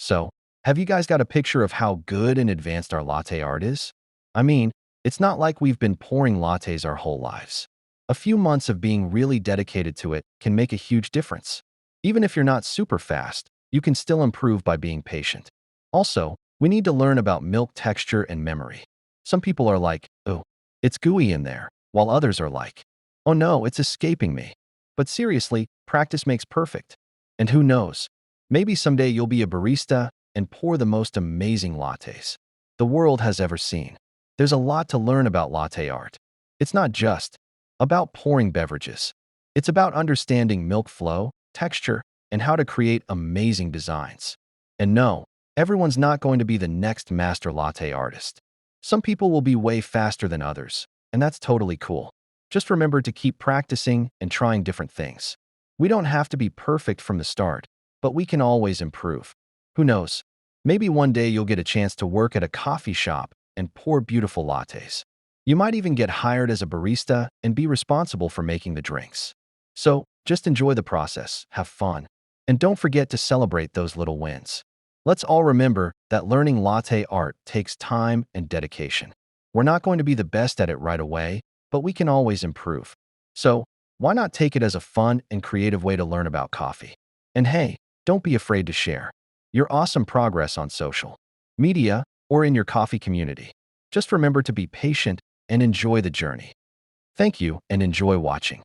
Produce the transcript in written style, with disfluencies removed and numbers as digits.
So, have you guys got a picture of how good and advanced our latte art is? I mean, it's not like we've been pouring lattes our whole lives. A few months of being really dedicated to it can make a huge difference. Even if you're not super fast, you can still improve by being patient. Also, we need to learn about milk texture and memory. Some people are like, oh, it's gooey in there, while others are like, oh no, it's escaping me. But seriously, practice makes perfect. And who knows, maybe someday you'll be a barista and pour the most amazing lattes the world has ever seen. There's a lot to learn about latte art. It's not just about pouring beverages. It's about understanding milk flow, texture, and how to create amazing designs. And no, everyone's not going to be the next master latte artist. Some people will be way faster than others, and that's totally cool. Just remember to keep practicing and trying different things. We don't have to be perfect from the start, but we can always improve. Who knows? Maybe one day you'll get a chance to work at a coffee shop and pour beautiful lattes. You might even get hired as a barista and be responsible for making the drinks. So, just enjoy the process, have fun, and don't forget to celebrate those little wins. Let's all remember that learning latte art takes time and dedication. We're not going to be the best at it right away, but we can always improve. So, why not take it as a fun and creative way to learn about coffee? And hey, don't be afraid to share your awesome progress on social media or in your coffee community. Just remember to be patient and enjoy the journey. Thank you and enjoy watching.